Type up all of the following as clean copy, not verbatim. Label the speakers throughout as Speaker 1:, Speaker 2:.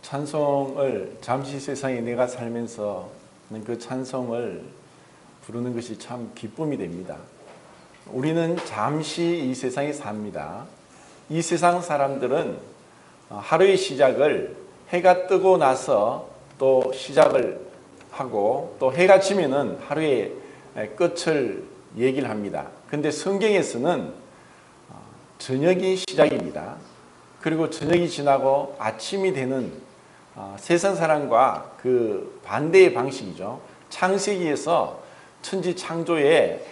Speaker 1: 찬송을 잠시 세상에 내가 살면서 그 찬송을 부르는 것이 참 기쁨이 됩니다. 우리는 잠시 이 세상에 삽니다. 이 세상 사람들은 하루의 시작을 해가 뜨고 나서 또 시작을 하고 또 해가 지면은 하루의 끝을 얘기를 합니다. 근데 성경에서는 저녁이 시작입니다. 그리고 저녁이 지나고 아침이 되는 세상 사람과 그 반대의 방식이죠. 창세기에서 천지 창조에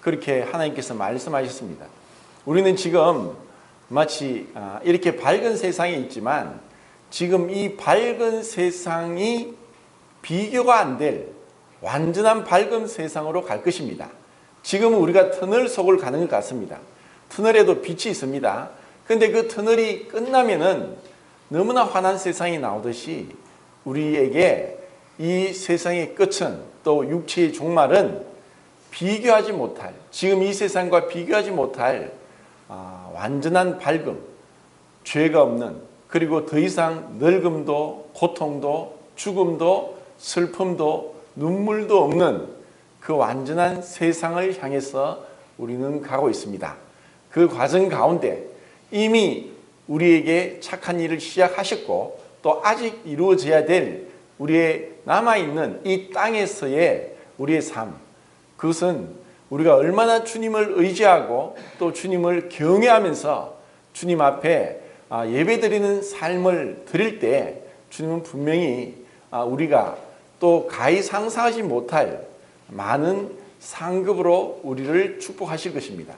Speaker 1: 그렇게 하나님께서 말씀하셨습니다. 우리는 지금 마치 이렇게 밝은 세상에 있지만 지금 이 밝은 세상이 비교가 안 될 완전한 밝은 세상으로 갈 것입니다. 지금은 우리가 터널 속을 가는 것 같습니다. 터널에도 빛이 있습니다. 근데 그 터널이 끝나면은 너무나 환한 세상이 나오듯이 우리에게 이 세상의 끝은 또 육체의 종말은 비교하지 못할, 지금 이 세상과 비교하지 못할 완전한 밝음, 죄가 없는, 그리고 더 이상 늙음도 고통도 죽음도 슬픔도 눈물도 없는 그 완전한 세상을 향해서 우리는 가고 있습니다. 그 과정 가운데 이미 우리에게 착한 일을 시작하셨고 또 아직 이루어져야 될 우리의 남아있는 이 땅에서의 우리의 삶, 그것은 우리가 얼마나 주님을 의지하고 또 주님을 경외하면서 주님 앞에 예배드리는 삶을 드릴 때 주님은 분명히 우리가 또 가히 상상하지 못할 많은 상급으로 우리를 축복하실 것입니다.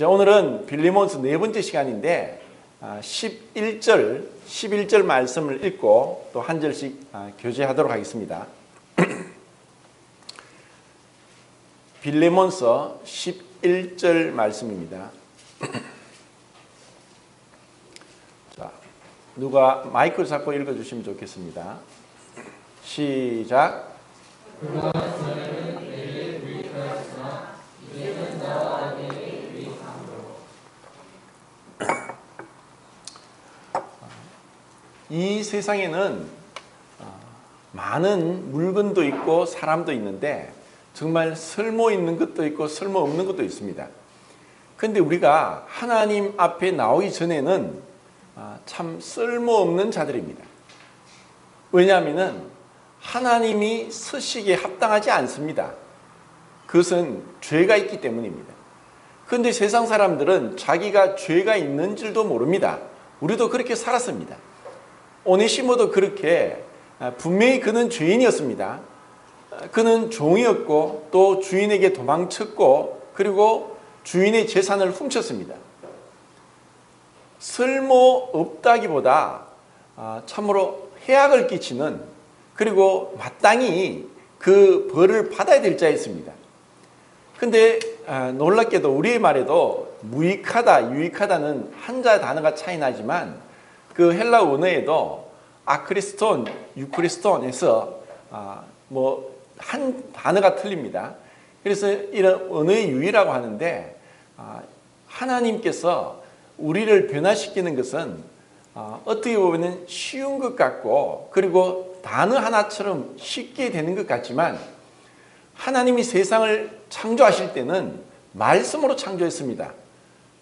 Speaker 1: 오늘은 빌레몬서 네 번째 시간인데 11절 말씀을 읽고 또 한 절씩 교제하도록 하겠습니다. 빌레몬서 11절 말씀입니다. 자, 누가 마이크를 잡고 읽어주시면 좋겠습니다. 시작. 이 세상에는 많은 물건도 있고 사람도 있는데 정말 쓸모 있는 것도 있고 쓸모 없는 것도 있습니다. 그런데 우리가 하나님 앞에 나오기 전에는 참 쓸모 없는 자들입니다. 왜냐하면 하나님이 쓰시기에 합당하지 않습니다. 그것은 죄가 있기 때문입니다. 그런데 세상 사람들은 자기가 죄가 있는 줄도 모릅니다. 우리도 그렇게 살았습니다. 오네시모도 그렇게 분명히 그는 죄인이었습니다. 그는 종이었고 또 주인에게 도망쳤고 그리고 주인의 재산을 훔쳤습니다. 쓸모없다기보다 참으로 해악을 끼치는 그리고 마땅히 그 벌을 받아야 될 자였습니다. 근데 놀랍게도 우리의 말에도 무익하다, 유익하다는 한자 단어가 차이 나지만 그 헬라 원어에도 아크리스톤, 유크리스톤에서 한 단어가 틀립니다. 그래서 이런 언어의 유의라고 하는데 하나님께서 우리를 변화시키는 것은 어떻게 보면 쉬운 것 같고 그리고 단어 하나처럼 쉽게 되는 것 같지만 하나님이 세상을 창조하실 때는 말씀으로 창조했습니다.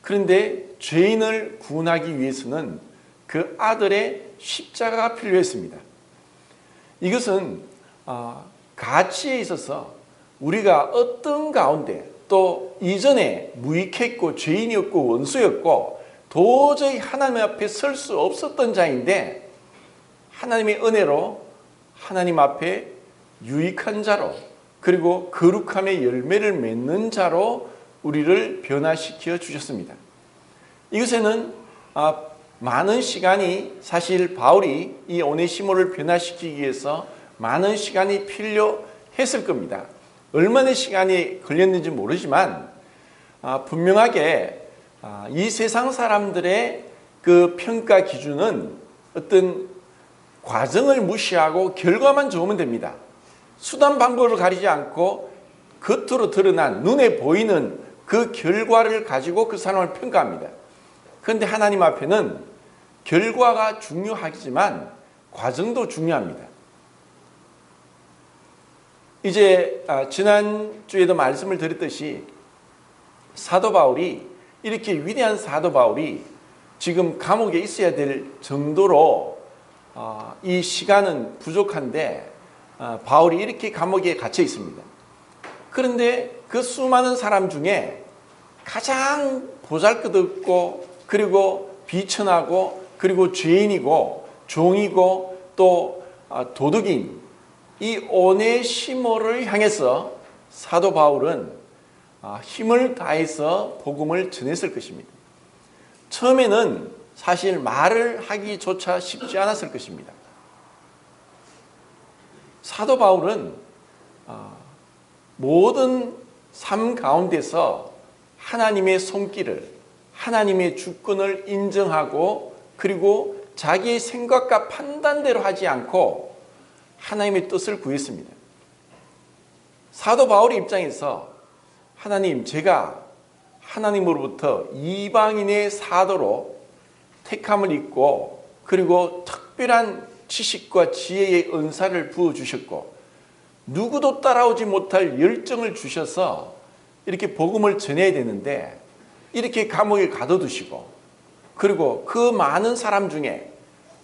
Speaker 1: 그런데 죄인을 구원하기 위해서는 그 아들의 십자가가 필요했습니다. 이것은 가치에 있어서 우리가 어떤 가운데 또 이전에 무익했고 죄인이었고 원수였고 도저히 하나님 앞에 설 수 없었던 자인데 하나님의 은혜로 하나님 앞에 유익한 자로 그리고 거룩함의 열매를 맺는 자로 우리를 변화시켜 주셨습니다. 이것에는 많은 시간이 사실 바울이 이 오네시모를 변화시키기 위해서 많은 시간이 필요했을 겁니다. 얼마나 시간이 걸렸는지 모르지만 분명하게 이 세상 사람들의 그 평가 기준은 어떤 과정을 무시하고 결과만 좋으면 됩니다. 수단 방법을 가리지 않고 겉으로 드러난 눈에 보이는 그 결과를 가지고 그 사람을 평가합니다. 그런데 하나님 앞에는 결과가 중요하지만 과정도 중요합니다. 이제 지난주에도 말씀을 드렸듯이 사도 바울이, 이렇게 위대한 사도 바울이 지금 감옥에 있어야 될 정도로 이 시간은 부족한데 바울이 이렇게 감옥에 갇혀 있습니다. 그런데 그 수많은 사람 중에 가장 보잘것없고 그리고 비천하고 그리고 죄인이고 종이고 또 도둑인 이 오네시모를 향해서 사도 바울은 힘을 다해서 복음을 전했을 것입니다. 처음에는 사실 말을 하기조차 쉽지 않았을 것입니다. 사도 바울은 모든 삶 가운데서 하나님의 손길을, 하나님의 주권을 인정하고 그리고 자기의 생각과 판단대로 하지 않고 하나님의 뜻을 구했습니다. 사도 바울의 입장에서 하나님, 제가 하나님으로부터 이방인의 사도로 택함을 입고 그리고 특별한 지식과 지혜의 은사를 부어주셨고 누구도 따라오지 못할 열정을 주셔서 이렇게 복음을 전해야 되는데 이렇게 감옥에 가둬두시고 그리고 그 많은 사람 중에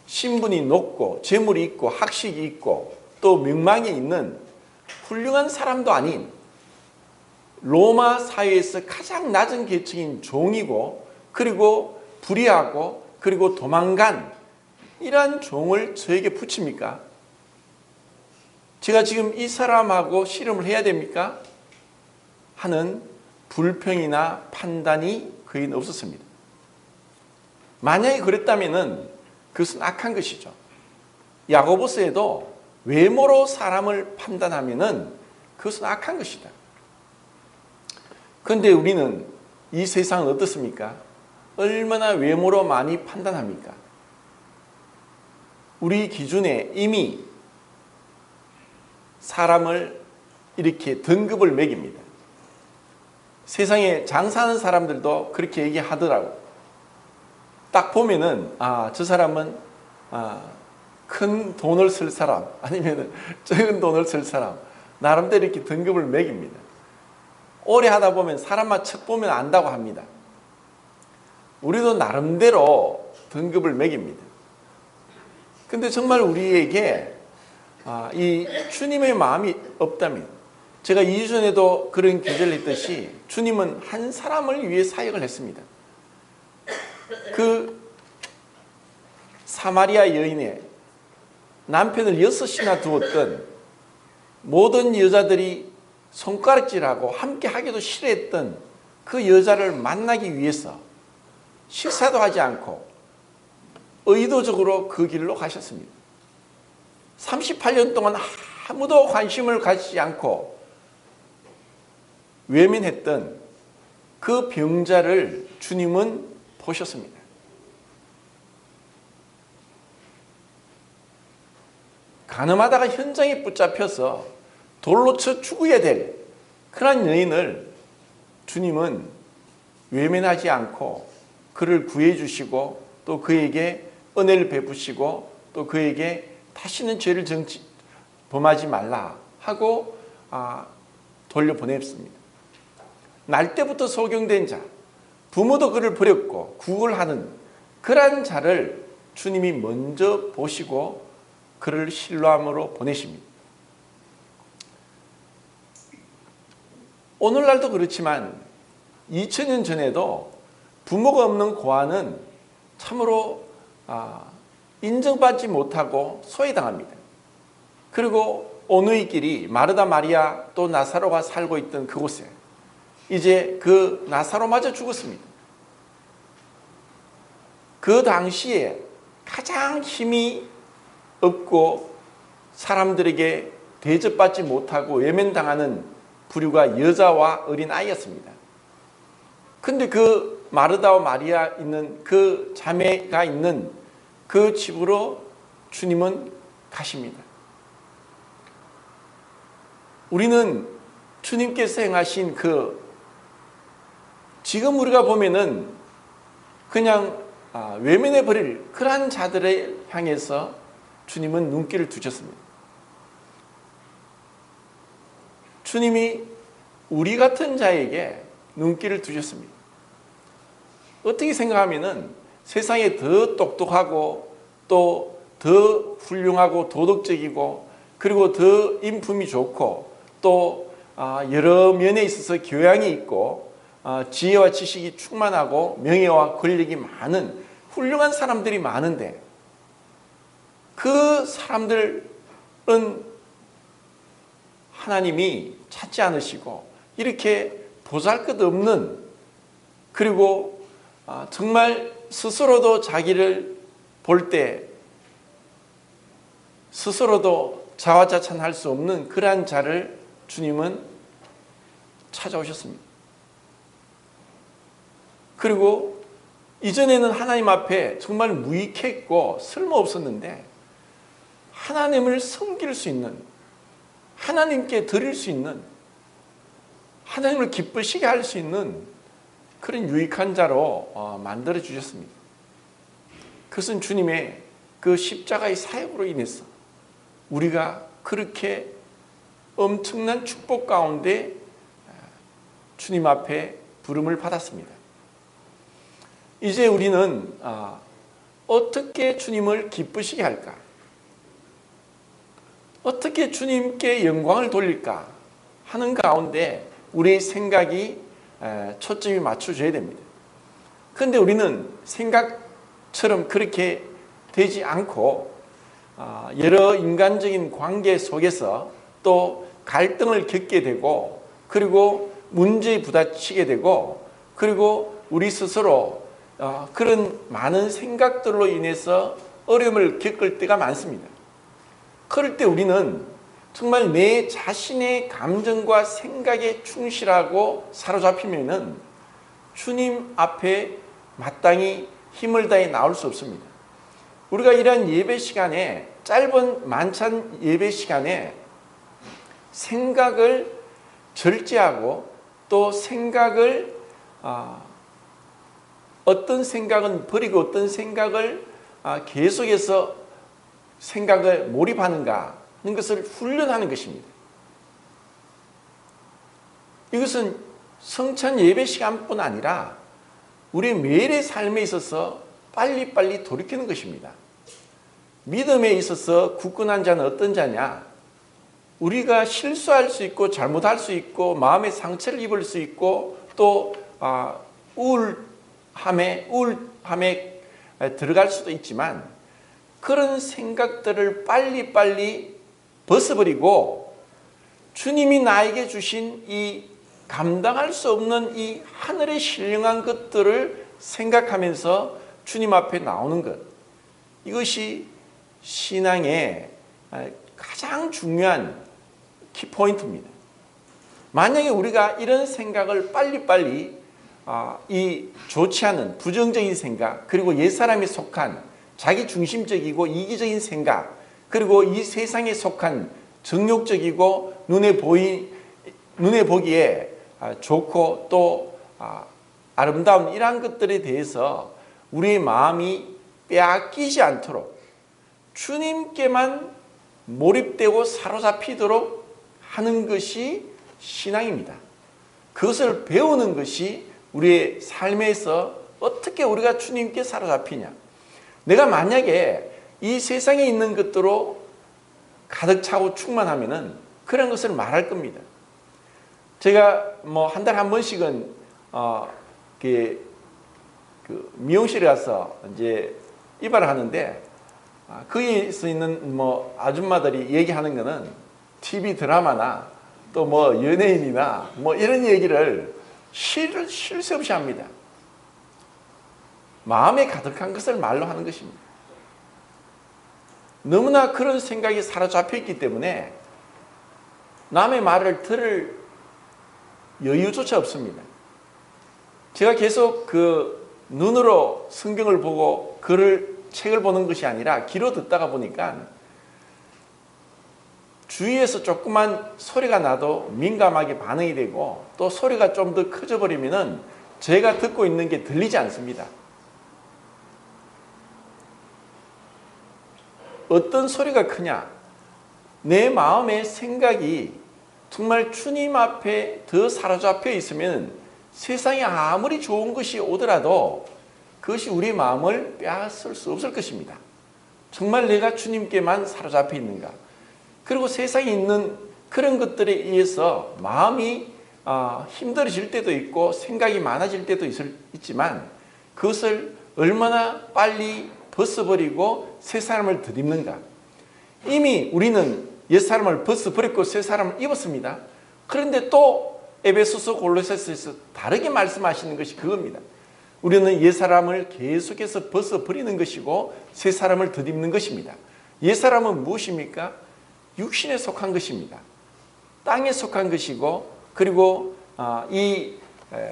Speaker 1: 신분이 높고 재물이 있고 학식이 있고 또 명망이 있는 훌륭한 사람도 아닌 로마 사회에서 가장 낮은 계층인 종이고 그리고 불의하고 그리고 도망간 이러한 종을 저에게 붙입니까? 제가 지금 이 사람하고 씨름을 해야 됩니까? 하는 불평이나 판단이 그에는 없었습니다. 만약에 그랬다면 그것은 악한 것이죠. 야고보서에도 외모로 사람을 판단하면 그것은 악한 것이다. 그런데 우리는 이 세상은 어떻습니까? 얼마나 외모로 많이 판단합니까? 우리 기준에 이미 사람을 이렇게 등급을 매깁니다. 세상에 장사하는 사람들도 그렇게 얘기하더라고. 딱 보면은 저 사람은 큰 돈을 쓸 사람 아니면 적은 돈을 쓸 사람 나름대로 이렇게 등급을 매깁니다. 오래 하다 보면 사람만 척 보면 안다고 합니다. 우리도 나름대로 등급을 매깁니다. 근데 정말 우리에게 이 주님의 마음이 없다면, 제가 2주 전에도 그런 기도를 했듯이 주님은 한 사람을 위해 사역을 했습니다. 그 사마리아 여인의 남편을 6이나 두었던 모든 여자들이 손가락질하고 함께 하기도 싫어했던 그 여자를 만나기 위해서 식사도 하지 않고 의도적으로 그 길로 가셨습니다. 38년 동안 아무도 관심을 가지지 않고 외면했던 그 병자를 주님은 보셨습니다. 가늠하다가 현장에 붙잡혀서 돌로 쳐 죽어야 될 그런 여인을 주님은 외면하지 않고 그를 구해주시고 또 그에게 은혜를 베푸시고 또 그에게 다시는 죄를 범하지 말라 하고 돌려보냈습니다. 날 때부터 소경된 자, 부모도 그를 버렸고 구걸하는 그러한 자를 주님이 먼저 보시고 그를 신뢰함으로 보내십니다. 오늘날도 그렇지만 2000년 전에도 부모가 없는 고아는 참으로 인정받지 못하고 소외당합니다. 그리고 오누이 길이 마르다 마리아 또 나사로가 살고 있던 그곳에 이제 그 나사로마저 죽었습니다. 그 당시에 가장 힘이 없고 사람들에게 대접받지 못하고 외면당하는 부류가 여자와 어린아이였습니다. 근데 그 마르다와 마리아 있는 그 자매가 있는 그 집으로 주님은 가십니다. 우리는 주님께서 행하신 지금 우리가 보면은 그냥 외면해 버릴 그러한 자들을 향해서 주님은 눈길을 두셨습니다. 주님이 우리 같은 자에게 눈길을 두셨습니다. 어떻게 생각하면은 세상에 더 똑똑하고 또 더 훌륭하고 도덕적이고 그리고 더 인품이 좋고 또 여러 면에 있어서 교양이 있고 지혜와 지식이 충만하고 명예와 권력이 많은 훌륭한 사람들이 많은데 그 사람들은 하나님이 찾지 않으시고 이렇게 보잘것없는 그리고 정말 스스로도 자기를 볼 때 스스로도 자화자찬할 수 없는 그러한 자를 주님은 찾아오셨습니다. 그리고 이전에는 하나님 앞에 정말 무익했고 쓸모없었는데 하나님을 섬길 수 있는 하나님께 드릴 수 있는 하나님을 기쁘시게 할 수 있는 그런 유익한 자로 만들어 주셨습니다. 그것은 주님의 그 십자가의 사역으로 인해서 우리가 그렇게 엄청난 축복 가운데 주님 앞에 부름을 받았습니다. 이제 우리는 어떻게 주님을 기쁘시게 할까? 어떻게 주님께 영광을 돌릴까 하는 가운데 우리의 생각이 초점이 맞춰져야 됩니다. 그런데 우리는 생각처럼 그렇게 되지 않고 여러 인간적인 관계 속에서 또 갈등을 겪게 되고 그리고 문제에 부딪히게 되고 그리고 우리 스스로 그런 많은 생각들로 인해서 어려움을 겪을 때가 많습니다. 그럴 때 우리는 정말 내 자신의 감정과 생각에 충실하고 사로잡히면은 주님 앞에 마땅히 힘을 다해 나올 수 없습니다. 우리가 이러한 예배 시간에 짧은 만찬 예배 시간에 생각을 절제하고 또 생각을 어떤 생각은 버리고 어떤 생각을 계속해서 생각을 몰입하는가 하는 것을 훈련하는 것입니다. 이것은 성찬 예배 시간뿐 아니라 우리 매일의 삶에 있어서 빨리빨리 돌이키는 것입니다. 믿음에 있어서 굳건한 자는 어떤 자냐? 우리가 실수할 수 있고 잘못할 수 있고 마음의 상처를 입을 수 있고 또 우울함에 들어갈 수도 있지만 그런 생각들을 빨리빨리 벗어버리고 주님이 나에게 주신 이 감당할 수 없는 이 하늘의 신령한 것들을 생각하면서 주님 앞에 나오는 것, 이것이 신앙의 가장 중요한 키포인트입니다. 만약에 우리가 이런 생각을 빨리빨리 이 좋지 않은 부정적인 생각 그리고 옛사람에 속한 자기 중심적이고 이기적인 생각 그리고 이 세상에 속한 정욕적이고 눈에 보기에 좋고 또 아름다운 이러한 것들에 대해서 우리의 마음이 빼앗기지 않도록 주님께만 몰입되고 사로잡히도록 하는 것이 신앙입니다. 그것을 배우는 것이 우리의 삶에서 어떻게 우리가 주님께 사로잡히냐. 내가 만약에 이 세상에 있는 것들로 가득 차고 충만하면은 그런 것을 말할 겁니다. 제가 뭐 한 달에 한 번씩은 그 미용실에 가서 이제 이발을 하는데 거기에 있는 뭐 아줌마들이 얘기하는 거는 TV 드라마나 또 뭐 연예인이나 뭐 이런 얘기를 쉴 새 없이 합니다. 마음에 가득한 것을 말로 하는 것입니다. 너무나 그런 생각이 사로잡혀 있기 때문에 남의 말을 들을 여유조차 없습니다. 제가 계속 그 눈으로 성경을 보고 책을 보는 것이 아니라 귀로 듣다가 보니까 주위에서 조그만 소리가 나도 민감하게 반응이 되고 또 소리가 좀 더 커져 버리면은 제가 듣고 있는 게 들리지 않습니다. 어떤 소리가 크냐? 내 마음의 생각이 정말 주님 앞에 더 사로잡혀 있으면 세상에 아무리 좋은 것이 오더라도 그것이 우리 마음을 빼앗을 수 없을 것입니다. 정말 내가 주님께만 사로잡혀 있는가? 그리고 세상에 있는 그런 것들에 의해서 마음이 힘들어질 때도 있고 생각이 많아질 때도 있지만 그것을 얼마나 빨리 벗어버리고 새 사람을 덧입는가? 이미 우리는 옛사람을 벗어버렸고 새 사람을 입었습니다. 그런데 또 에베소서 골로새서에서 다르게 말씀하시는 것이 그겁니다. 우리는 옛사람을 계속해서 벗어버리는 것이고 새 사람을 덧입는 것입니다. 옛사람은 무엇입니까? 육신에 속한 것입니다. 땅에 속한 것이고 그리고 이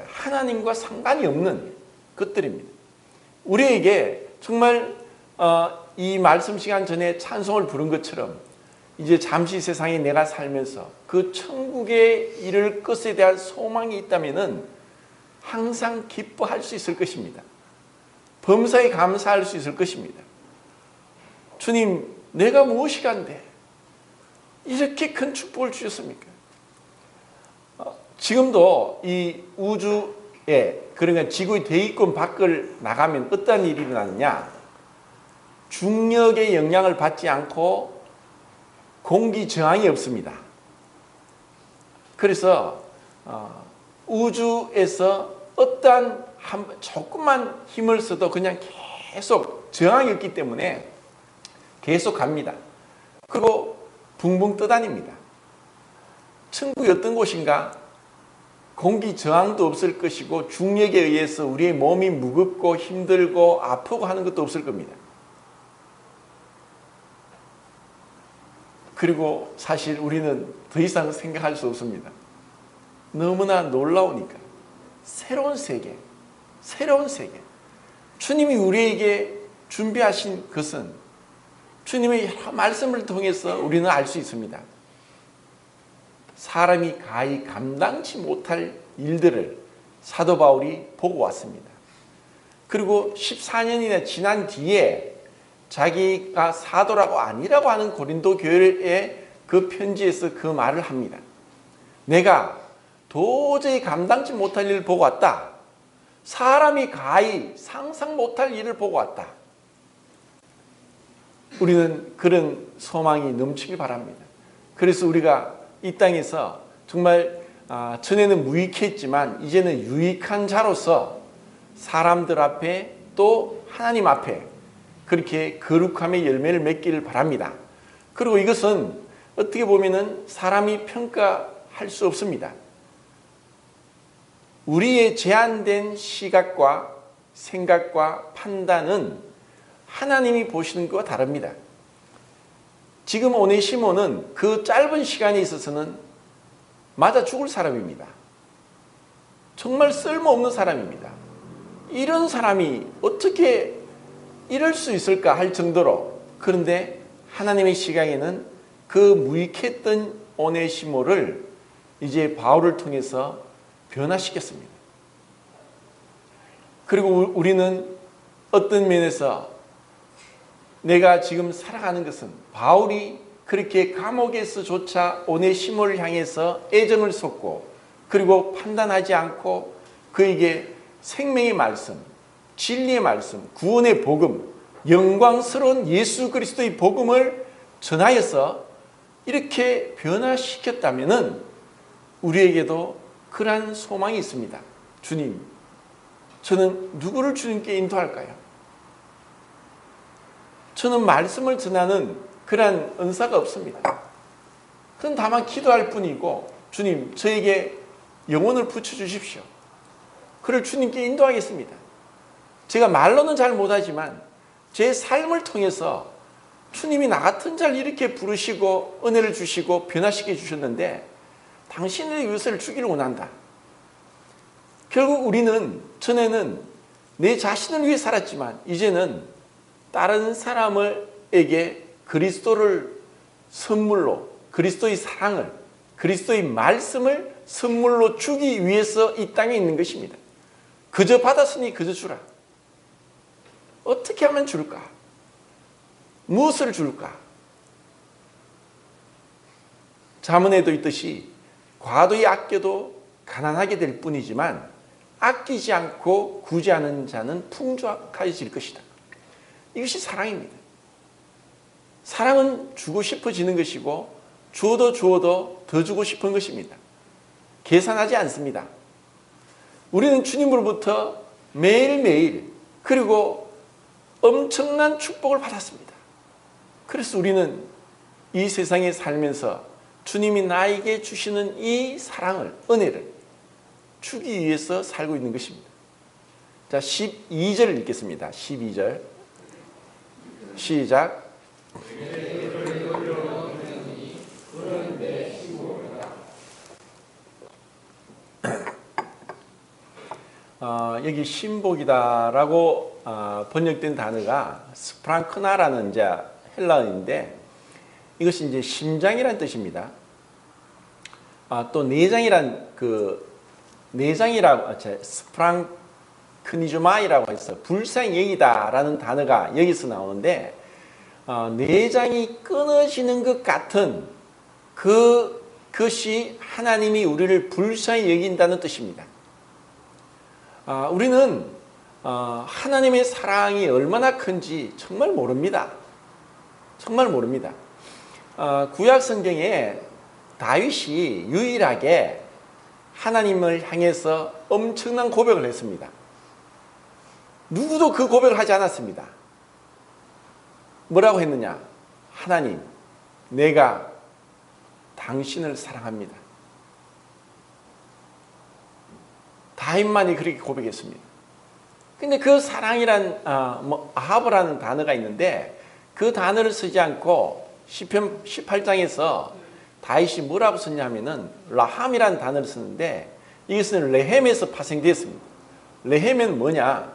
Speaker 1: 하나님과 상관이 없는 것들입니다. 우리에게 정말 이 말씀 시간 전에 찬송을 부른 것처럼 이제 잠시 세상에 내가 살면서 그 천국에 이를 것에 대한 소망이 있다면은 항상 기뻐할 수 있을 것입니다. 범사에 감사할 수 있을 것입니다. 주님, 내가 무엇이 간데 이렇게 큰 축복을 주셨습니까? 지금도 이 우주에, 그러니까 지구의 대기권 밖을 나가면 어떤 일이 일어나느냐? 중력의 영향을 받지 않고 공기 저항이 없습니다. 그래서 우주에서 어떠한 조금만 힘을 써도 그냥 계속 저항이 없기 때문에 계속 갑니다. 그리고 붕붕 떠다닙니다. 천국이 어떤 곳인가? 공기 저항도 없을 것이고 중력에 의해서 우리의 몸이 무겁고 힘들고 아프고 하는 것도 없을 겁니다. 그리고 사실 우리는 더 이상 생각할 수 없습니다. 너무나 놀라우니까. 새로운 세계, 새로운 세계. 주님이 우리에게 준비하신 것은 주님의 여러 말씀을 통해서 우리는 알 수 있습니다. 사람이 가히 감당치 못할 일들을 사도 바울이 보고 왔습니다. 그리고 14년이나 지난 뒤에 자기가 사도라고 아니라고 하는 고린도 교회의 그 편지에서 그 말을 합니다. 내가 도저히 감당치 못할 일을 보고 왔다. 사람이 가히 상상 못할 일을 보고 왔다. 우리는 그런 소망이 넘치길 바랍니다. 그래서 우리가 이 땅에서 정말 전에는 무익했지만 이제는 유익한 자로서 사람들 앞에 또 하나님 앞에 그렇게 거룩함의 열매를 맺기를 바랍니다. 그리고 이것은 어떻게 보면은 사람이 평가할 수 없습니다. 우리의 제한된 시각과 생각과 판단은 하나님이 보시는 것과 다릅니다. 지금 오네시모는 그 짧은 시간에 있어서는 맞아 죽을 사람입니다. 정말 쓸모없는 사람입니다. 이런 사람이 어떻게 이럴 수 있을까 할 정도로, 그런데 하나님의 시각에는 그 무익했던 오네시모를 이제 바울을 통해서 변화시켰습니다. 그리고 우리는 어떤 면에서 내가 지금 살아가는 것은 바울이 그렇게 감옥에서조차 오네시모를 향해서 애정을 쏟고 그리고 판단하지 않고 그에게 생명의 말씀, 진리의 말씀, 구원의 복음, 영광스러운 예수 그리스도의 복음을 전하여서 이렇게 변화시켰다면 우리에게도 그러한 소망이 있습니다. 주님, 저는 누구를 주님께 인도할까요? 저는 말씀을 전하는 그러한 은사가 없습니다. 그건 다만 기도할 뿐이고, 주님, 저에게 영혼을 붙여주십시오. 그를 주님께 인도하겠습니다. 제가 말로는 잘 못하지만 제 삶을 통해서 주님이 나 같은 자를 이렇게 부르시고 은혜를 주시고 변화시켜 주셨는데 당신의 이것을 주기를 원한다. 결국 우리는 전에는 내 자신을 위해 살았지만 이제는 다른 사람에게 그리스도를 선물로, 그리스도의 사랑을, 그리스도의 말씀을 선물로 주기 위해서 이 땅에 있는 것입니다. 그저 받았으니 그저 주라. 어떻게 하면 줄까? 무엇을 줄까? 잠언에도 있듯이 과도히 아껴도 가난하게 될 뿐이지만 아끼지 않고 구제하는 자는 풍족해질 것이다. 이것이 사랑입니다. 사랑은 주고 싶어지는 것이고 주어도 더 주고 싶은 것입니다. 계산하지 않습니다. 우리는 주님으로부터 매일매일 그리고 엄청난 축복을 받았습니다. 그래서 우리는 이 세상에 살면서 주님이 나에게 주시는 이 사랑을, 은혜를 주기 위해서 살고 있는 것입니다. 자, 12절 읽겠습니다. 12절 시작. 여기 신복이다라고 번역된 단어가 스프랑크나라는 이제 헬라어인데 이것이 이제 심장이라는 뜻입니다. 또 내장이란 내장이라고 스프랑크니즈마이라고 해서 불쌍얘기다라는 단어가 여기서 나오는데 내장이 끊어지는 것 같은 그것이 하나님이 우리를 불쌍히 여긴다는 뜻입니다. 우리는 하나님의 사랑이 얼마나 큰지 정말 모릅니다. 정말 모릅니다. 구약 성경에 다윗이 유일하게 하나님을 향해서 엄청난 고백을 했습니다. 누구도 그 고백을 하지 않았습니다. 뭐라고 했느냐? 하나님, 내가 당신을 사랑합니다. 다윗만이 그렇게 고백했습니다. 근데 그 사랑이란 아하브라는 단어가 있는데 그 단어를 쓰지 않고 시편 18장에서 다윗이 뭐라고 썼냐면은 라함이라는 단어를 쓰는데 이것은 레헴에서 파생되었습니다. 레헴은 뭐냐?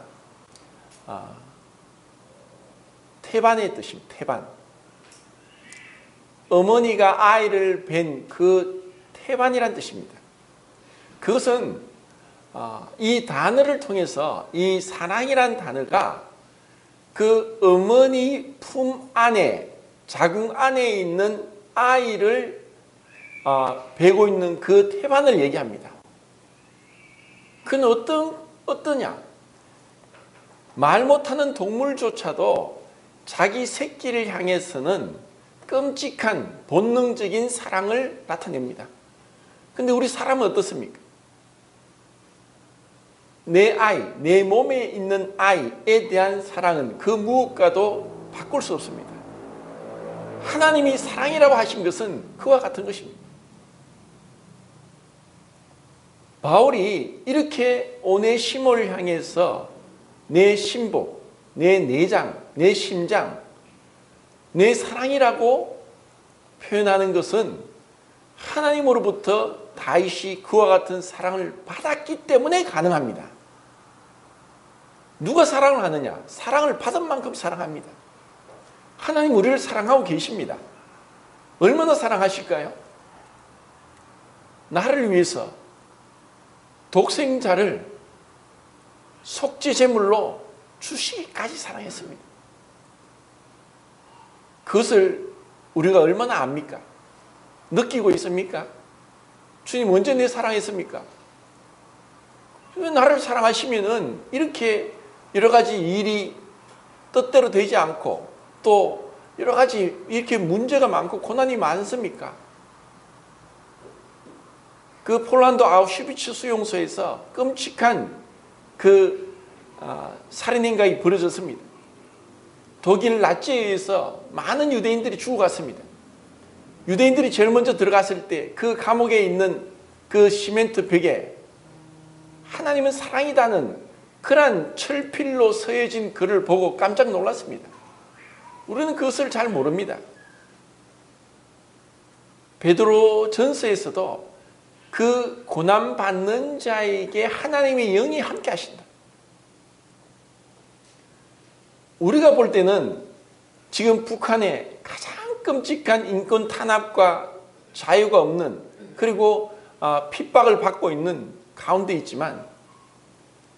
Speaker 1: 태반의 뜻입니다. 태반. 어머니가 아이를 뵌 그 태반이란 뜻입니다. 그것은 이 단어를 통해서 이 사랑이란 단어가 그 어머니 품 안에 자궁 안에 있는 아이를 베고 있는 그 태반을 얘기합니다. 그는 어떠냐? 말 못하는 동물조차도 자기 새끼를 향해서는 끔찍한 본능적인 사랑을 나타냅니다. 근데 우리 사람은 어떻습니까? 내 아이, 내 몸에 있는 아이에 대한 사랑은 그 무엇과도 바꿀 수 없습니다. 하나님이 사랑이라고 하신 것은 그와 같은 것입니다. 바울이 이렇게 오네시모를 향해서 내 신복, 내 내장, 내 심장, 내 사랑이라고 표현하는 것은 하나님으로부터 다윗이 그와 같은 사랑을 받았기 때문에 가능합니다. 누가 사랑을 하느냐? 사랑을 받은 만큼 사랑합니다. 하나님 우리를 사랑하고 계십니다. 얼마나 사랑하실까요? 나를 위해서 독생자를 속죄제물로 주시기까지 사랑했습니다. 그것을 우리가 얼마나 압니까? 느끼고 있습니까? 주님 언제 내 사랑했습니까? 나를 사랑하시면은 이렇게 여러 가지 일이 뜻대로 되지 않고 또 여러 가지 이렇게 문제가 많고 고난이 많습니까? 그 폴란드 아우슈비츠 수용소에서 끔찍한 살인 행각이 벌어졌습니다. 독일 나치에 의해서 많은 유대인들이 죽어갔습니다. 유대인들이 제일 먼저 들어갔을 때 그 감옥에 있는 그 시멘트 벽에 하나님은 사랑이다는 그러한 철필로 서해진 글을 보고 깜짝 놀랐습니다. 우리는 그것을 잘 모릅니다. 베드로 전서에서도 그 고난받는 자에게 하나님의 영이 함께 하신다. 우리가 볼 때는 지금 북한에 가장 끔찍한 인권 탄압과 자유가 없는 그리고 핍박을 받고 있는 가운데 있지만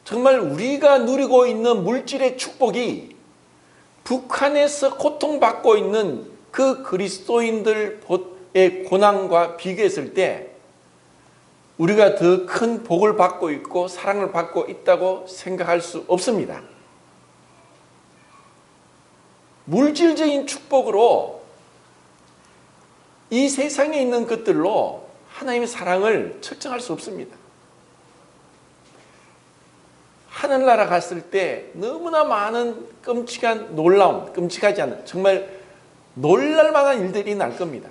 Speaker 1: 정말 우리가 누리고 있는 물질의 축복이 북한에서 고통받고 있는 그 그리스도인들의 고난과 비교했을 때 우리가 더 큰 복을 받고 있고 사랑을 받고 있다고 생각할 수 없습니다. 물질적인 축복으로 이 세상에 있는 것들로 하나님의 사랑을 측정할 수 없습니다. 하늘나라 갔을 때 너무나 많은 끔찍한 놀라움, 끔찍하지 않은 정말 놀랄 만한 일들이 날 겁니다.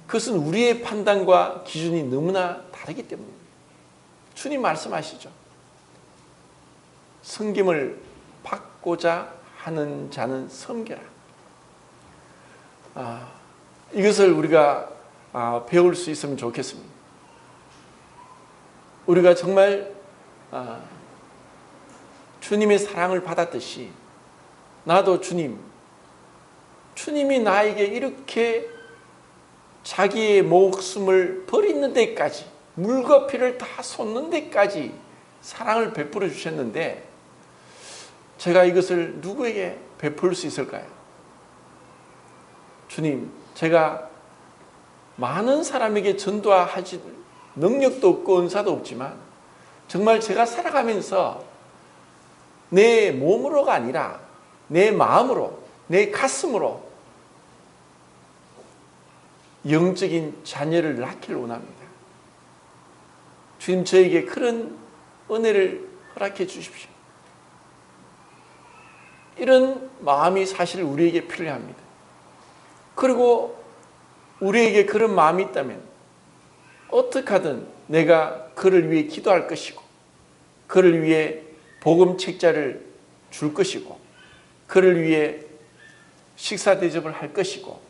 Speaker 1: 그것은 우리의 판단과 기준이 너무나 다르기 때문입니다. 주님 말씀하시죠. 섬김을 받고자 하는 자는 섬겨라. 이것을 우리가 배울 수 있으면 좋겠습니다. 우리가 정말 주님의 사랑을 받았듯이 나도 주님이 나에게 이렇게 자기의 목숨을 버리는 데까지 물과 피를 다 쏟는 데까지 사랑을 베풀어 주셨는데 제가 이것을 누구에게 베풀 수 있을까요? 주님, 제가 많은 사람에게 전도하실 능력도 없고 은사도 없지만 정말 제가 살아가면서 내 몸으로가 아니라 내 마음으로, 내 가슴으로 영적인 자녀를 낳기를 원합니다. 주님, 저에게 그런 은혜를 허락해 주십시오. 이런 마음이 사실 우리에게 필요합니다. 그리고 우리에게 그런 마음이 있다면 어떻게 하든 내가 그를 위해 기도할 것이고 그를 위해 복음 책자를 줄 것이고 그를 위해 식사 대접을 할 것이고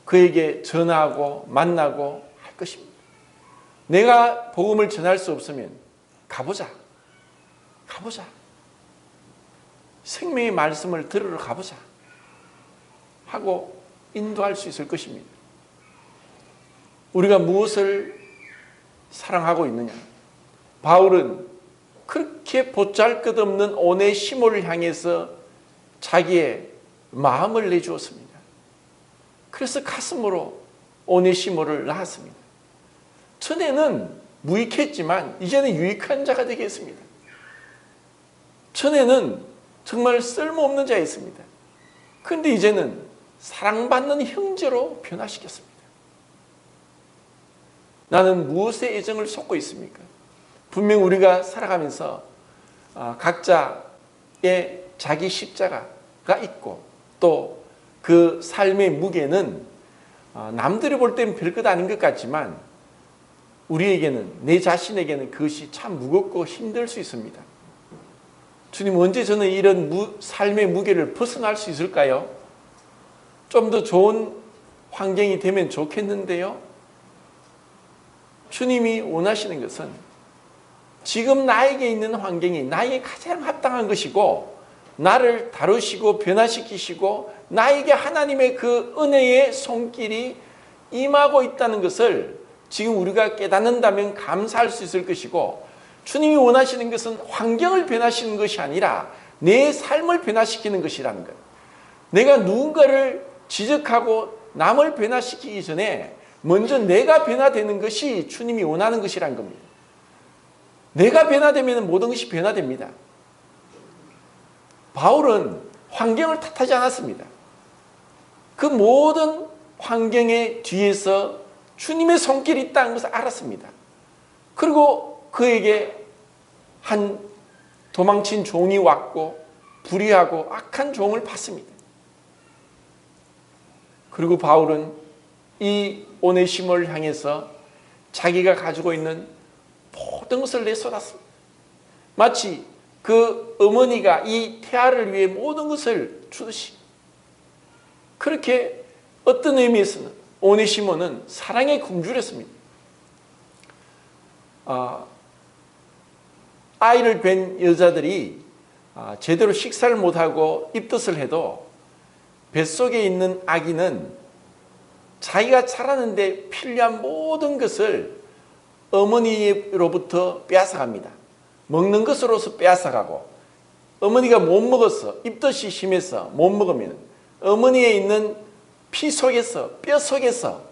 Speaker 1: 그에게 전화하고 만나고 할 것입니다. 내가 복음을 전할 수 없으면 가보자. 생명의 말씀을 들으러 가보자 하고 인도할 수 있을 것입니다. 우리가 무엇을 사랑하고 있느냐? 바울은 그렇게 보잘것없는 오네시모를 향해서 자기의 마음을 내주었습니다. 그래서 가슴으로 오네시모를 낳았습니다. 전에는 무익했지만 이제는 유익한 자가 되겠습니다. 전에는 정말 쓸모없는 자였습니다. 그런데 이제는 사랑받는 형제로 변화시켰습니다. 나는 무엇에 애정을 쏟고 있습니까? 분명 우리가 살아가면서 각자의 자기 십자가가 있고 또 그 삶의 무게는 남들이 볼 때는 별것 아닌 것 같지만 우리에게는, 내 자신에게는 그것이 참 무겁고 힘들 수 있습니다. 주님, 언제 저는 이런 삶의 무게를 벗어날 수 있을까요? 좀 더 좋은 환경이 되면 좋겠는데요. 주님이 원하시는 것은 지금 나에게 있는 환경이 나에게 가장 합당한 것이고 나를 다루시고 변화시키시고 나에게 하나님의 그 은혜의 손길이 임하고 있다는 것을 지금 우리가 깨닫는다면 감사할 수 있을 것이고 주님이 원하시는 것은 환경을 변화시키는 것이 아니라 내 삶을 변화시키는 것이라는 거예요. 내가 누군가를 지적하고 남을 변화시키기 전에 먼저 내가 변화되는 것이 주님이 원하는 것이라는 겁니다. 내가 변화되면 모든 것이 변화됩니다. 바울은 환경을 탓하지 않았습니다. 그 모든 환경의 뒤에서 주님의 손길이 있다는 것을 알았습니다. 그리고 그에게 한 도망친 종이 왔고 불의하고 악한 종을 봤습니다. 그리고 바울은 이 오네시모를 향해서 자기가 가지고 있는 모든 것을 내쏟았습니다. 마치 그 어머니가 이 태아를 위해 모든 것을 주듯이. 그렇게 어떤 의미에서는 오네시모는 사랑의 굶주렸습니다. 아이를 뵌 여자들이 제대로 식사를 못하고 입덧을 해도 뱃속에 있는 아기는 자기가 자라는데 필요한 모든 것을 어머니로부터 빼앗아갑니다. 먹는 것으로서 빼앗아가고 어머니가 못 먹었어. 입덧이 심해서 못 먹으면 어머니에 있는 피 속에서, 뼈 속에서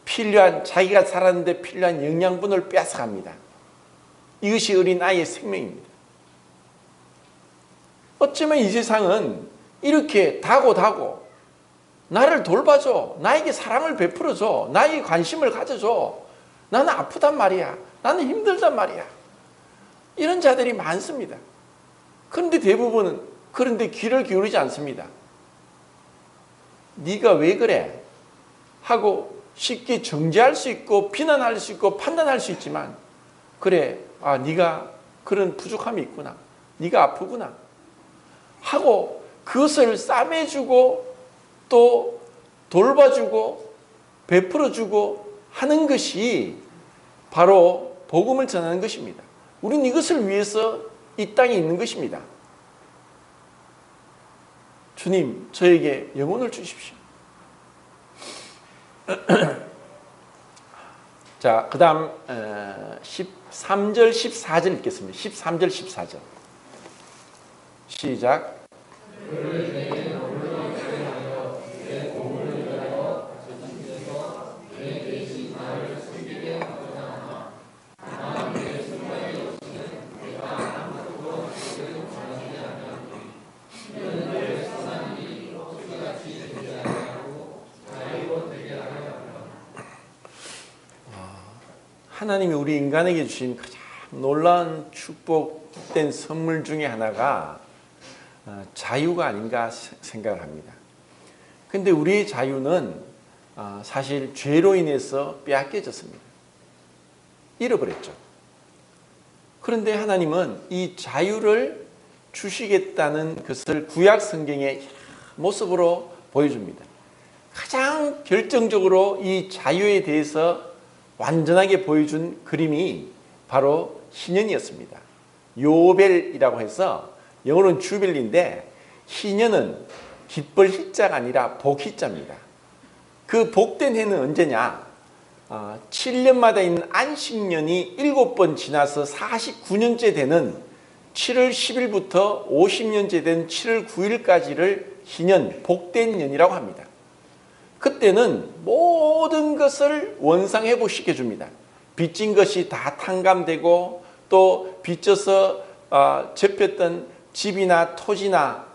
Speaker 1: 필요한, 자기가 살았는데 필요한 영양분을 뺏어갑니다. 이것이 어린아이의 생명입니다. 어쩌면 이 세상은 이렇게 다고 나를 돌봐줘, 나에게 사랑을 베풀어줘, 나에게 관심을 가져줘, 나는 아프단 말이야, 나는 힘들단 말이야, 이런 자들이 많습니다. 그런데 대부분은 그런데 귀를 기울이지 않습니다. 네가 왜 그래? 하고 쉽게 정죄할 수 있고 비난할 수 있고 판단할 수 있지만, 그래, 네가 그런 부족함이 있구나, 네가 아프구나 하고 그것을 싸매주고 또 돌봐주고 베풀어주고 하는 것이 바로 복음을 전하는 것입니다. 우리는 이것을 위해서 이 땅에 있는 것입니다. 주님, 저에게 영혼을 주십시오. 자, 그 다음 13절 14절 읽겠습니다. 13절 14절 시작. 하나님이 우리 인간에게 주신 가장 놀라운 축복된 선물 중에 하나가 자유가 아닌가 생각을 합니다. 근데 우리의 자유는 사실 죄로 인해서 빼앗겨졌습니다. 잃어버렸죠. 그런데 하나님은 이 자유를 주시겠다는 것을 구약 성경의 모습으로 보여줍니다. 가장 결정적으로 이 자유에 대해서 완전하게 보여준 그림이 바로 희년이었습니다. 요벨이라고 해서 영어로는 주빌리인데 희년은 기쁠 희자가 아니라 복 희자입니다. 그 복된 해는 언제냐? 7년마다 있는 안식년이 7번 지나서 49년째 되는 7월 10일부터 50년째 된 7월 9일까지를 희년, 복된 년이라고 합니다. 그때는 모든 것을 원상회복시켜 줍니다. 빚진 것이 다 탕감되고 또 빚져서 접혔던 집이나 토지나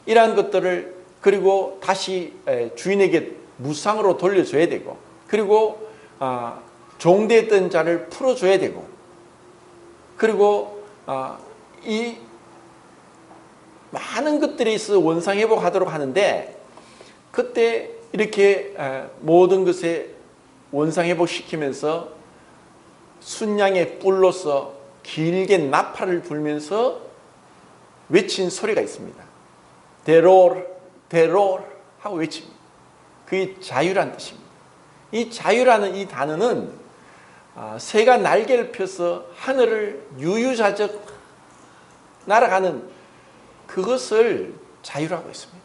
Speaker 1: 이러한 것들을 그리고 다시 주인에게 무상으로 돌려줘야 되고, 그리고 종되었던 자를 풀어줘야 되고, 그리고 이 많은 것들에 있어 원상회복하도록 하는데, 그때 이렇게 모든 것에 원상회복시키면서 순양의 뿔로서 길게 나팔을 불면서 외친 소리가 있습니다. 데롤 데롤 하고 외칩니다. 그게 자유란 뜻입니다. 이 자유라는 이 단어는 새가 날개를 펴서 하늘을 유유자적 날아가는 그것을 자유라고 했습니다.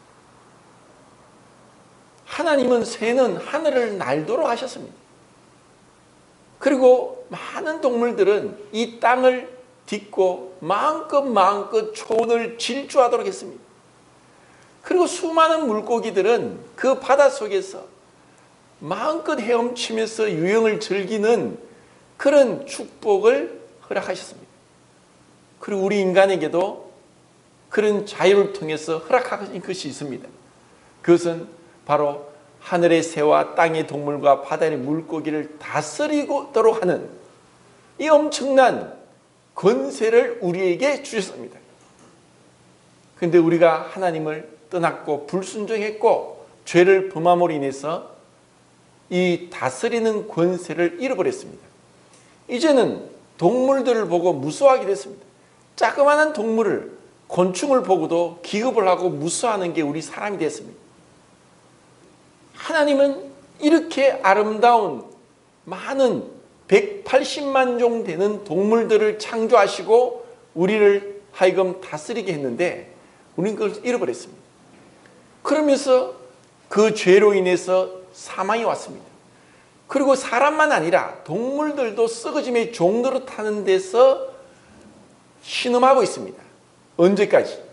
Speaker 1: 하나님은 새는 하늘을 날도록 하셨습니다. 그리고 많은 동물들은 이 땅을 딛고 마음껏 초원을 질주하도록 했습니다. 그리고 수많은 물고기들은 그 바다 속에서 마음껏 헤엄치면서 유영을 즐기는 그런 축복을 허락하셨습니다. 그리고 우리 인간에게도 그런 자유를 통해서 허락하신 것이 있습니다. 그것은 바로 하늘의 새와 땅의 동물과 바다의 물고기를 다스리도록 하는 이 엄청난 권세를 우리에게 주셨습니다. 그런데 우리가 하나님을 떠났고 불순종했고 죄를 범함으로 인해서 이 다스리는 권세를 잃어버렸습니다. 이제는 동물들을 보고 무서워하게 됐습니다. 자그마한 동물을, 곤충을 보고도 기겁을 하고 무서워하는 게 우리 사람이 됐습니다. 하나님은 이렇게 아름다운 많은 180만 종 되는 동물들을 창조하시고 우리를 하여금 다스리게 했는데 우리는 그걸 잃어버렸습니다. 그러면서 그 죄로 인해서 사망이 왔습니다. 그리고 사람만 아니라 동물들도 썩어짐의 종로를 타는 데서 신음하고 있습니다. 언제까지?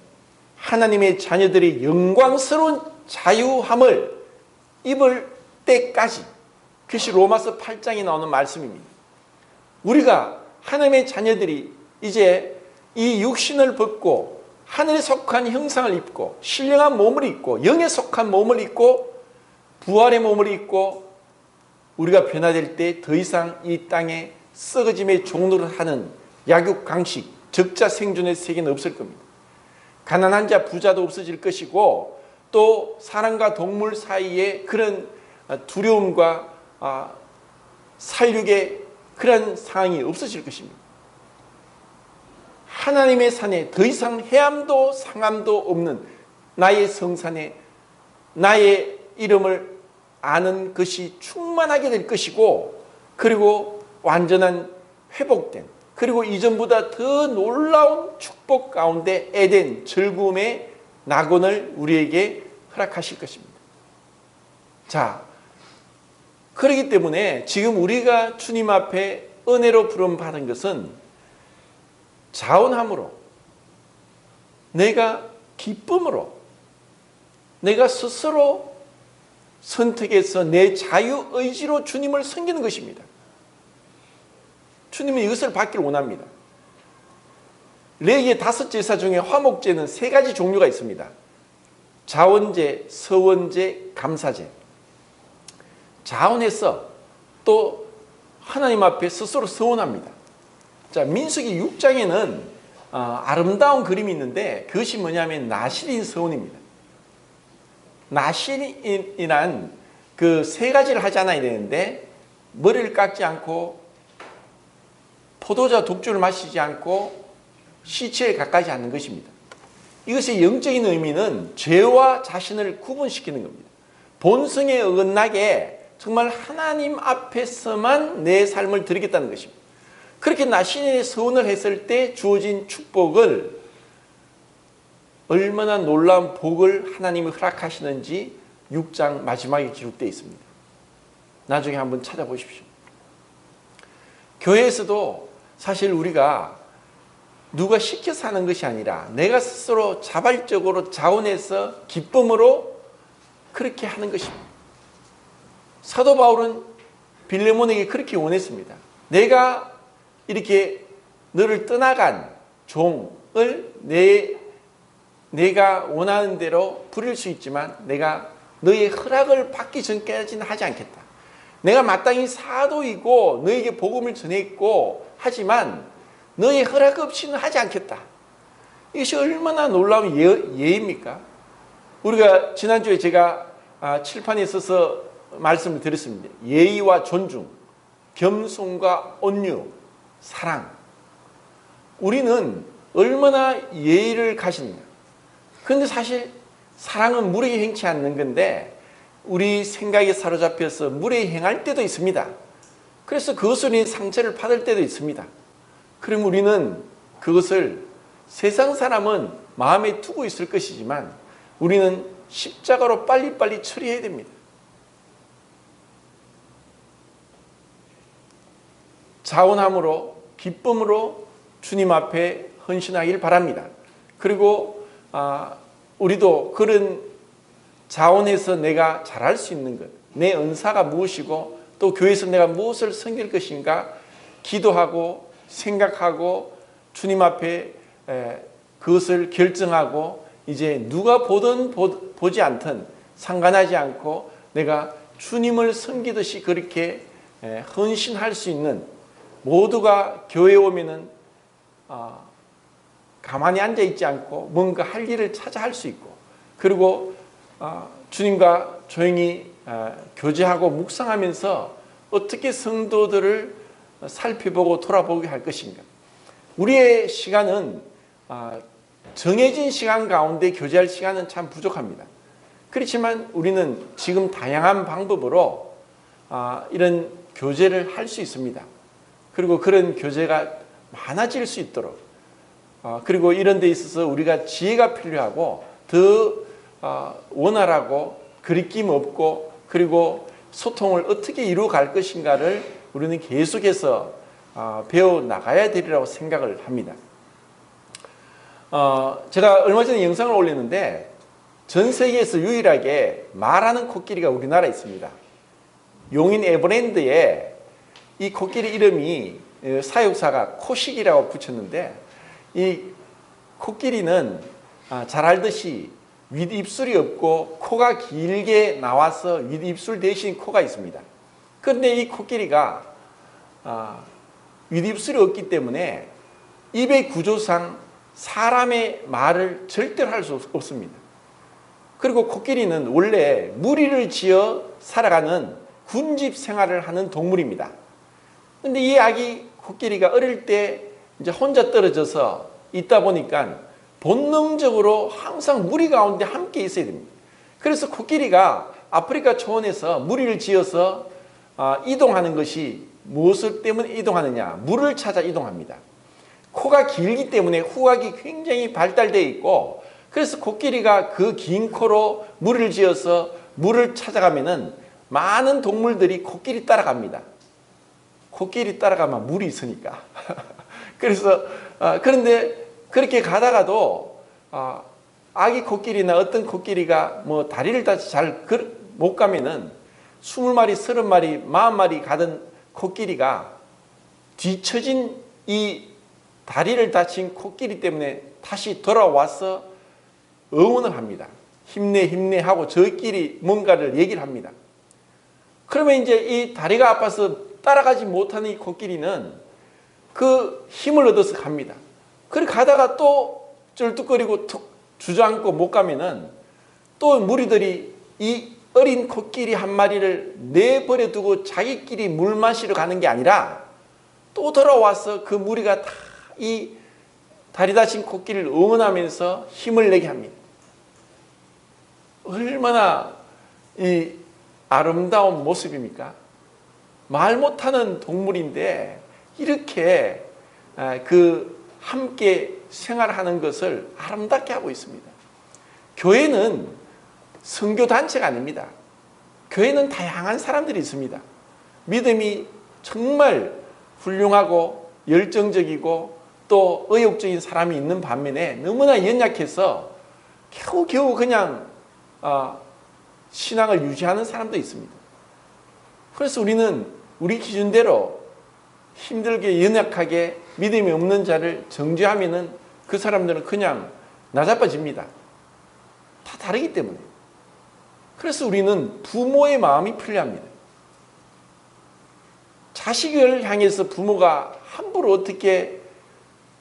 Speaker 1: 하나님의 자녀들이 영광스러운 자유함을 입을 때까지. 그것이 로마서 8장에 나오는 말씀입니다. 우리가 하나님의 자녀들이 이제 이 육신을 벗고 하늘에 속한 형상을 입고 신령한 몸을 입고 영에 속한 몸을 입고 부활의 몸을 입고 우리가 변화될 때 더 이상 이 땅에 썩어짐의 종로를 하는 약육강식, 적자 생존의 세계는 없을 겁니다. 가난한 자 부자도 없어질 것이고 또 사람과 동물 사이에 그런 두려움과 살육의 그런 상황이 없어질 것입니다. 하나님의 산에 더 이상 해함도 상함도 없는 나의 성산에 나의 이름을 아는 것이 충만하게 될 것이고, 그리고 완전한 회복된, 그리고 이전보다 더 놀라운 축복 가운데 에덴 즐거움의 낙원을 우리에게 허락하실 것입니다. 자, 그렇기 때문에 지금 우리가 주님 앞에 은혜로 부름받은 것은 자원함으로, 내가 기쁨으로, 내가 스스로 선택해서 내 자유의지로 주님을 섬기는 것입니다. 주님은 이것을 받기를 원합니다. 레위의 5제사 중에 화목제는 3가지 종류가 있습니다. 자원제, 서원제, 감사제. 자원해서 또 하나님 앞에 스스로 서원합니다. 자, 민수기 6장에는 아름다운 그림이 있는데 그것이 뭐냐면 나실인 서원입니다. 나실인이란 그 3가지를 하지 않아야 되는데 머리를 깎지 않고 포도주 독주를 마시지 않고 시체에 가까이 않는 것입니다. 이것의 영적인 의미는 죄와 자신을 구분시키는 겁니다. 본성에 어긋나게 정말 하나님 앞에서만 내 삶을 드리겠다는 것입니다. 그렇게 나신의 서원을 했을 때 주어진 축복을, 얼마나 놀라운 복을 하나님이 허락하시는지 6장 마지막에 기록되어 있습니다. 나중에 한번 찾아보십시오. 교회에서도 사실 우리가 누가 시켜서 하는 것이 아니라 내가 스스로 자발적으로 자원해서 기쁨으로 그렇게 하는 것입니다. 사도 바울은 빌레몬에게 그렇게 원했습니다. 내가 이렇게 너를 떠나간 종을 내가 원하는 대로 부릴 수 있지만 내가 너의 허락을 받기 전까지는 하지 않겠다. 내가 마땅히 사도이고 너에게 복음을 전했고 하지만 너의 허락 없이는 하지 않겠다. 이것이 얼마나 놀라운 예입니까? 우리가 지난주에 제가 칠판에 써서 말씀을 드렸습니다. 예의와 존중, 겸손과 온유, 사랑. 우리는 얼마나 예의를 가지느냐. 그런데 사실 사랑은 물에 행치 않는 건데 우리 생각에 사로잡혀서 물에 행할 때도 있습니다. 그래서 그것으로 상처를 받을 때도 있습니다. 그럼 우리는 그것을, 세상 사람은 마음에 두고 있을 것이지만 우리는 십자가로 빨리빨리 처리해야 됩니다. 자원함으로, 기쁨으로 주님 앞에 헌신하길 바랍니다. 그리고 우리도 그런 자원해서 내가 잘할 수 있는 것, 내 은사가 무엇이고 또 교회에서 내가 무엇을 섬길 것인가 기도하고 생각하고 주님 앞에 그것을 결정하고 이제 누가 보든 보지 않든 상관하지 않고 내가 주님을 섬기듯이 그렇게 헌신할 수 있는, 모두가 교회에 오면은 가만히 앉아 있지 않고 뭔가 할 일을 찾아 할 수 있고, 그리고 주님과 조용히 교제하고 묵상하면서 어떻게 성도들을 살펴보고 돌아보게 할 것인가. 우리의 시간은 정해진 시간 가운데 교제할 시간은 참 부족합니다. 그렇지만 우리는 지금 다양한 방법으로 이런 교제를 할 수 있습니다. 그리고 그런 교제가 많아질 수 있도록, 그리고 이런 데 있어서 우리가 지혜가 필요하고 더 원활하고 거리낌 없고 그리고 소통을 어떻게 이루어갈 것인가를 우리는 계속해서 배워나가야 되리라고 생각을 합니다. 제가 얼마 전에 영상을 올렸는데 전 세계에서 유일하게 말하는 코끼리가 우리나라에 있습니다. 용인 에버랜드에 이 코끼리 이름이 사육사가 코식이라고 붙였는데, 이 코끼리는 잘 알듯이 윗입술이 없고 코가 길게 나와서 윗입술 대신 코가 있습니다. 그런데 이 코끼리가 윗입술이 없기 때문에 입의 구조상 사람의 말을 절대로 할 수 없습니다. 그리고 코끼리는 원래 무리를 지어 살아가는 군집 생활을 하는 동물입니다. 근데 이 아기 코끼리가 어릴 때 이제 혼자 떨어져서 있다 보니까 본능적으로 항상 무리 가운데 함께 있어야 됩니다. 그래서 코끼리가 아프리카 초원에서 무리를 지어서 이동하는 것이 무엇 때문에 이동하느냐? 물을 찾아 이동합니다. 코가 길기 때문에 후각이 굉장히 발달되어 있고, 그래서 코끼리가 그 긴 코로 무리를 지어서 물을 찾아가면은 많은 동물들이 코끼리 따라갑니다. 코끼리 따라가면 물이 있으니까. 그래서 그런데 그렇게 가다가도 아기 코끼리나 어떤 코끼리가 뭐 다리를 다치 잘 못 가면은 20마리, 30마리, 40마리 가던 코끼리가 뒤처진 이 다리를 다친 코끼리 때문에 다시 돌아와서 응원을 합니다. 힘내 힘내 하고 저희끼리 뭔가를 얘기를 합니다. 그러면 이제 이 다리가 아파서 따라가지 못하는 이 코끼리는 그 힘을 얻어서 갑니다. 그리고 가다가 또 쩔뚝거리고 툭 주저앉고 못 가면은 또 무리들이 이 어린 코끼리 한 마리를 내버려 두고 자기끼리 물 마시러 가는 게 아니라 또 돌아와서 그 무리가 다 이 다리 다친 코끼리를 응원하면서 힘을 내게 합니다. 얼마나 이 아름다운 모습입니까? 말 못하는 동물인데 이렇게 함께 생활하는 것을 아름답게 하고 있습니다. 교회는 선교단체가 아닙니다. 교회는 다양한 사람들이 있습니다. 믿음이 정말 훌륭하고 열정적이고 또 의욕적인 사람이 있는 반면에 너무나 연약해서 겨우겨우 그냥 신앙을 유지하는 사람도 있습니다. 그래서 우리는 우리 기준대로 힘들게 연약하게 믿음이 없는 자를 정죄하면은 그 사람들은 그냥 나자빠집니다. 다 다르기 때문에. 그래서 우리는 부모의 마음이 필요합니다. 자식을 향해서 부모가 함부로 어떻게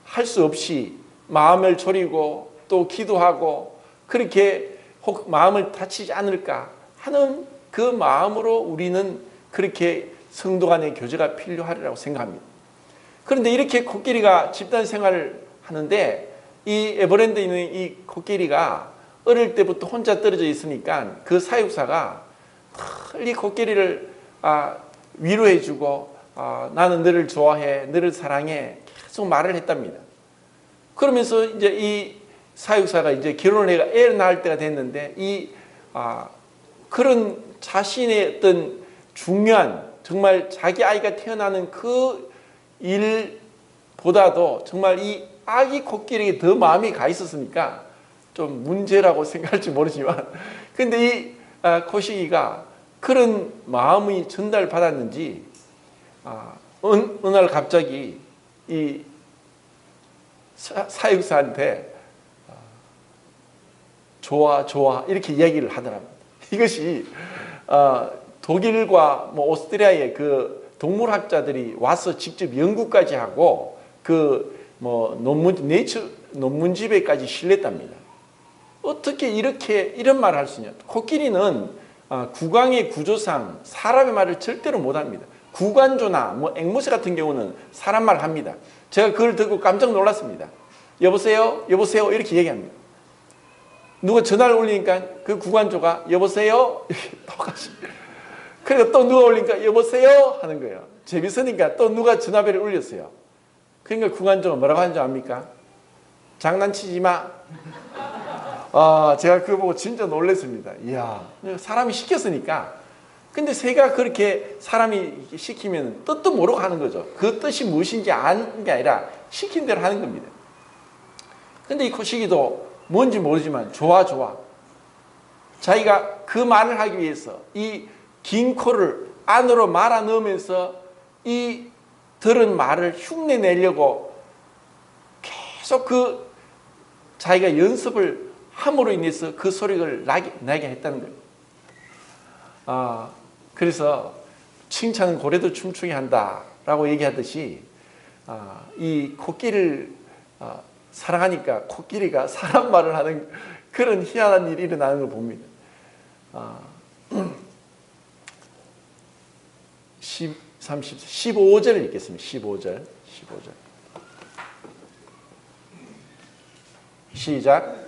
Speaker 1: 할 수 없이 마음을 졸이고 또 기도하고 그렇게 혹 마음을 다치지 않을까 하는 그 마음으로 우리는 그렇게 성도 간의 교제가 필요하리라고 생각합니다. 그런데 이렇게 코끼리가 집단 생활을 하는데 이 에버랜드에 있는 이 코끼리가 어릴 때부터 혼자 떨어져 있으니까 그 사육사가 이 코끼리를 위로해주고 나는 너를 좋아해, 너를 사랑해 계속 말을 했답니다. 그러면서 이제 이 사육사가 이제 결혼을 해가 애를 낳을 때가 됐는데 그런 자신의 어떤 중요한 정말 자기 아이가 태어나는 그 일보다도 정말 이 아기 코끼리에게 더 마음이 가 있었으니까 좀 문제라고 생각할지 모르지만 근데 이 코시기가 그런 마음이 전달받았는지 어느 날 갑자기 이 사육사한테 좋아 좋아 이렇게 이야기를 하더랍니다. 이것이 독일과 뭐 오스트리아의 그 동물학자들이 와서 직접 연구까지 하고 그 뭐 네이처 논문집에까지 실렸답니다. 어떻게 이런 말을 할 수 있냐? 코끼리는 구강의 구조상 사람의 말을 절대로 못합니다. 구간조나 뭐 앵무새 같은 경우는 사람 말을 합니다. 제가 그걸 듣고 깜짝 놀랐습니다. 여보세요? 여보세요? 이렇게 얘기합니다. 누가 전화를 올리니까 그 구간조가 여보세요? 똑같이. 그리고 또 누가 올리니까 여보세요? 하는 거예요. 재밌으니까 또 누가 전화벨을 울렸어요. 그러니까 구간조가 뭐라고 하는 줄 압니까? 장난치지 마. 제가 그거 보고 진짜 놀랐습니다. 이야, 사람이 시켰으니까. 근데 새가 그렇게 사람이 시키면 뜻도 모르고 하는 거죠. 그 뜻이 무엇인지 아는 게 아니라 시킨 대로 하는 겁니다. 근데 이 코시기도 뭔지 모르지만 좋아. 자기가 그 말을 하기 위해서 이 긴 코를 안으로 말아 넣으면서 이 들은 말을 흉내 내려고 계속 그 자기가 연습을 함으로 인해서 그 소리를 나게 했다는 거예요. 그래서 칭찬은 고래도 춤추게 한다라고 얘기하듯이 이 코끼리를 사랑하니까 코끼리가 사람 말을 하는 그런 희한한 일이 일어나는 걸 봅니다. 15절을 읽겠습니다. 15절. 시작.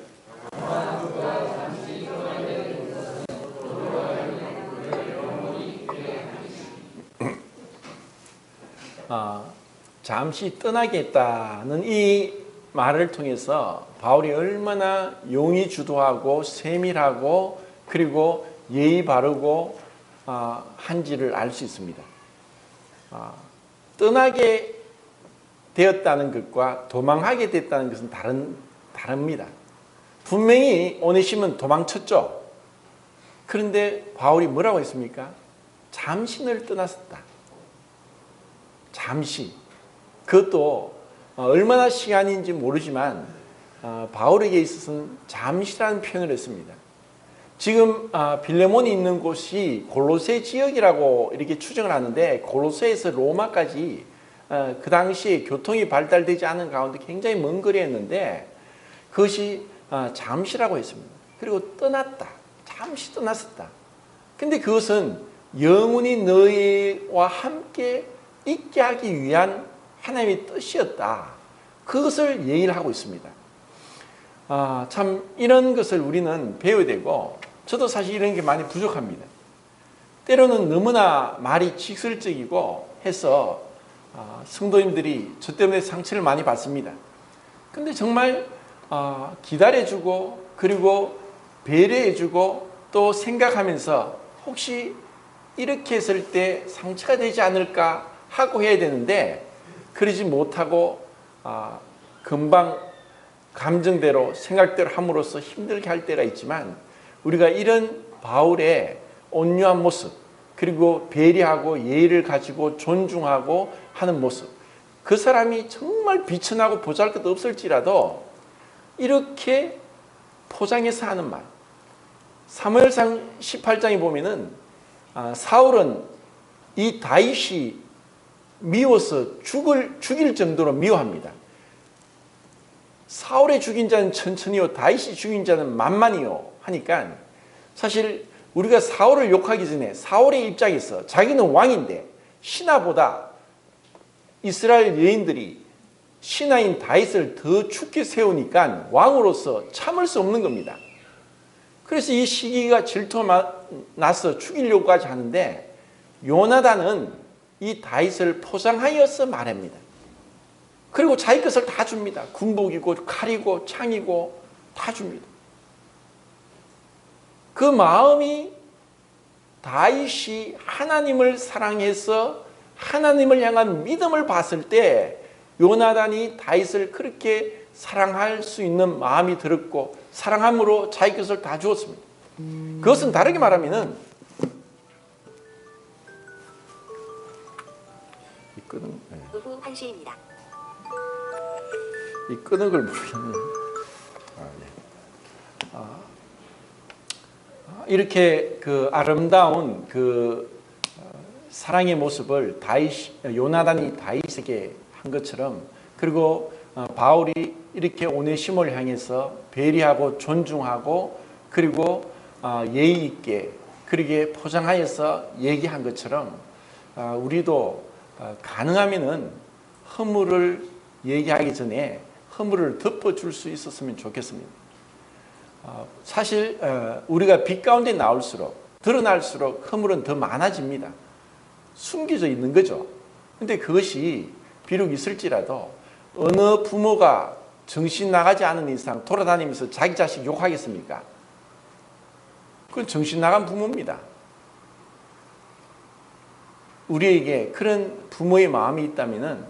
Speaker 1: 잠시 떠나겠다는 이 말을 통해서 바울이 얼마나 용이 주도하고 세밀하고 그리고 예의 바르고 한지를 알 수 있습니다. 떠나게 되었다는 것과 도망하게 됐다는 것은 다릅니다. 분명히 오네시모는 도망쳤죠. 그런데 바울이 뭐라고 했습니까? 잠시를 떠났었다. 잠시. 그것도 얼마나 시간인지 모르지만 바울에게 있어서는 잠시라는 표현을 했습니다. 지금 빌레몬이 있는 곳이 골로새 지역이라고 이렇게 추정을 하는데 골로새에서 로마까지 그 당시에 교통이 발달되지 않은 가운데 굉장히 먼 거리였는데 그것이 잠시라고 했습니다. 그리고 떠났다. 잠시 떠났었다. 근데 그것은 영원히 너희와 함께 있게 하기 위한 하나님의 뜻이었다. 그것을 얘기를 하고 있습니다. 참 이런 것을 우리는 배워야 되고 저도 사실 이런 게 많이 부족합니다. 때로는 너무나 말이 직설적이고 해서 성도님들이 저 때문에 상처를 많이 받습니다. 근데 정말 기다려주고 그리고 배려해주고 또 생각하면서 혹시 이렇게 했을 때 상처가 되지 않을까 하고 해야 되는데 그러지 못하고 금방 감정대로 생각대로 함으로써 힘들게 할 때가 있지만 우리가 이런 바울의 온유한 모습 그리고 배려하고 예의를 가지고 존중하고 하는 모습 그 사람이 정말 비천하고 보잘것도 없을지라도 이렇게 포장해서 하는 말 사무엘상 18장에 보면은 사울은 이 다윗이 미워서 죽일 정도로 미워합니다. 사울의 죽인 자는 천천히요 다윗이 죽인 자는 만만히요 하니까 사실 우리가 사울을 욕하기 전에 사울의 입장에서 자기는 왕인데 신하보다 이스라엘 여인들이 신하인 다윗을 더 죽게 세우니까 왕으로서 참을 수 없는 겁니다. 그래서 이 시기가 질투가 나서 죽이려고까지 하는데 요나단은 이 다윗을 포장하여서 말합니다. 그리고 자기 것을 다 줍니다. 군복이고 칼이고 창이고 다 줍니다. 그 마음이 다윗이 하나님을 사랑해서 하나님을 향한 믿음을 봤을 때 요나단이 다윗을 그렇게 사랑할 수 있는 마음이 들었고 사랑함으로 자기 것을 다 주었습니다. 그것은 다르게 말하면은 이 끄는
Speaker 2: 오후 1시입니다.
Speaker 1: 이 끄는 걸 모르겠네요. 이렇게 그 아름다운 그 사랑의 모습을 요나단이 다윗에게 한 것처럼 그리고 바울이 이렇게 오네시모를 향해서 배려하고 존중하고 그리고 예의 있게 그렇게 포장하여서 얘기한 것처럼 우리도 가능하면은 허물을 얘기하기 전에 허물을 덮어줄 수 있었으면 좋겠습니다. 사실 우리가 빛 가운데 나올수록 드러날수록 허물은 더 많아집니다. 숨겨져 있는 거죠. 근데 그것이 비록 있을지라도 어느 부모가 정신 나가지 않은 이상 돌아다니면서 자기 자식 욕하겠습니까? 그건 정신 나간 부모입니다. 우리에게 그런 부모의 마음이 있다면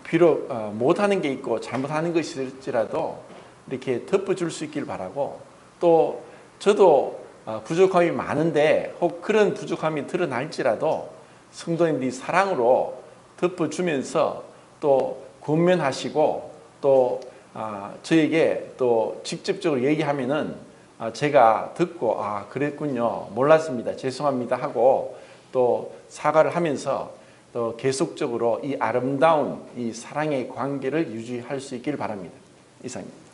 Speaker 1: 비록 못하는 게 있고 잘못하는 것이 있을지라도 이렇게 덮어줄 수 있길 바라고, 또 저도 부족함이 많은데 혹 그런 부족함이 드러날지라도 성도님들이 사랑으로 덮어주면서 또 권면하시고 또 저에게 또 직접적으로 얘기하면은 제가 듣고 그랬군요, 몰랐습니다, 죄송합니다 하고 또 사과를 하면서 또 계속적으로 이 아름다운 이 사랑의 관계를 유지할 수 있길 바랍니다. 이상입니다.